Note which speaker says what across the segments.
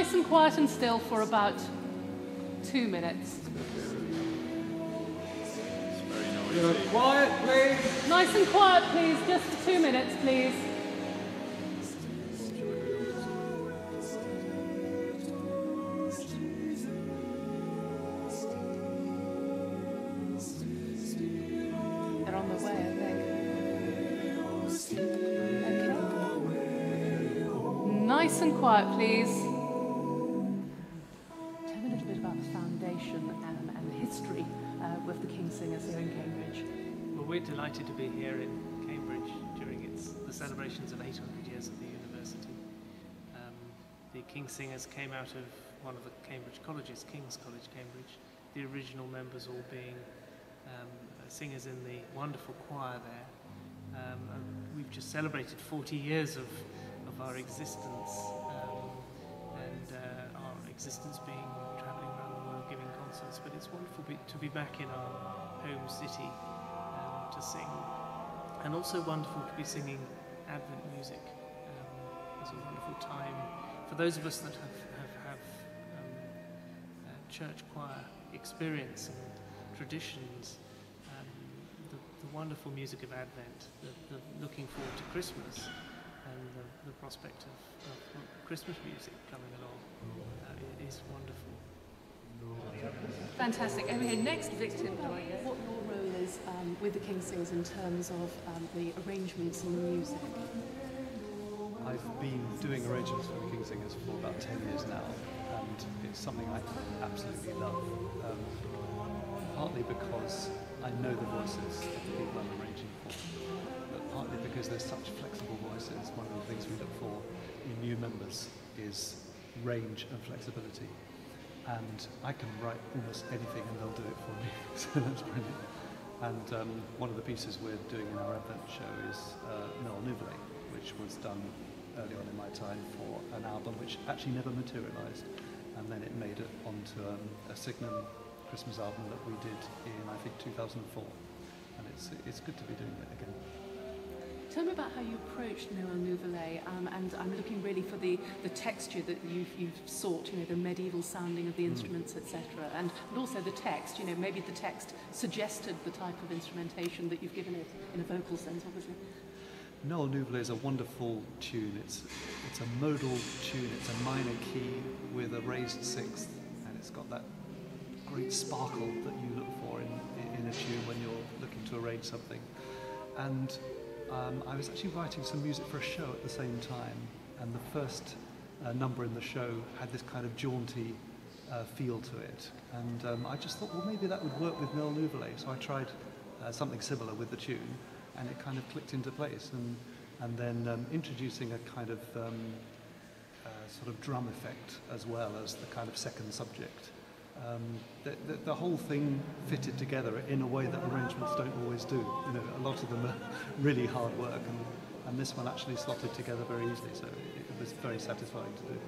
Speaker 1: nice and quiet and still for about 2 minutes.
Speaker 2: Quiet, please.
Speaker 1: Nice and quiet, please. Just for 2 minutes, please. They're on the way, I think. Okay. Nice and quiet, please. Tell me a little bit about the foundation and the history with the King's Singers here in Cambridge.
Speaker 3: Well, we're delighted to be here in Cambridge during the celebrations of 800 years of the university. The King's Singers came out of one of the Cambridge colleges, King's College, Cambridge, the original members all being singers in the wonderful choir there. And we've just celebrated 40 years of our existence, and our existence being travelling around the world giving concerts, but it's wonderful to be back in our home city to sing, and also wonderful to be singing Advent music. It's a wonderful time for those of us that have church choir experience and traditions. The wonderful music of Advent, the looking forward to Christmas, and the prospect of Christmas music coming along. It is wonderful.
Speaker 1: Fantastic. Okay, next, Victor, what your role is with the King's Singers in terms of the arrangements and the music?
Speaker 4: I've been doing arrangements for the King's Singers for about 10 years now, and it's something I absolutely love. Partly because I know the voices of the people I'm arranging for, but partly because they're such flexible voices. One of the things we look for in new members is range and flexibility. And I can write almost anything and they'll do it for me, so that's brilliant. And one of the pieces we're doing in our Advent show is Noel Nouvelet, which was done early on in my time for an album which actually never materialised, and then it made it onto a Signum Christmas album that we did in, I think, 2004, and it's good to be doing it again.
Speaker 1: Tell me about how you approached Noel Nouvelet, and I'm looking really for the texture that you've sought, the medieval sounding of the instruments, etc., and also the text, maybe the text suggested the type of instrumentation that you've given it in a vocal sense, obviously.
Speaker 4: Noel Nouvelet is a wonderful tune. It's a modal tune, it's a minor key with a raised sixth, and it's got that great sparkle that you look for in a tune when you're looking to arrange something. And I was actually writing some music for a show at the same time, and the first number in the show had this kind of jaunty feel to it, and I just thought, well, maybe that would work with Noel Nouvelet, so I tried something similar with the tune, and it kind of clicked into place, and then introducing a kind of sort of drum effect as well as the kind of second subject. The whole thing fitted together in a way that arrangements don't always do. A lot of them are really hard work, and this one actually slotted together very easily, so it was very satisfying to do.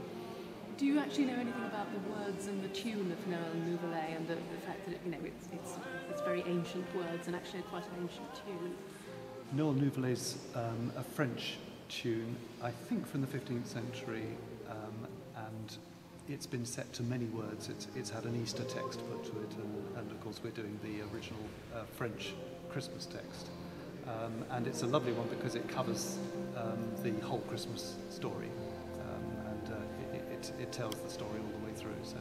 Speaker 1: Do you actually know anything about the words and the tune of Noel Nouvelet, and the fact that it's very ancient words and actually quite an ancient tune?
Speaker 4: Noel Nouvelet's a French tune, I think from the 15th century, and it's been set to many words. It's had an Easter text put to it, and of course we're doing the original French Christmas text. And it's a lovely one because it covers the whole Christmas story, and it tells the story all the way through. So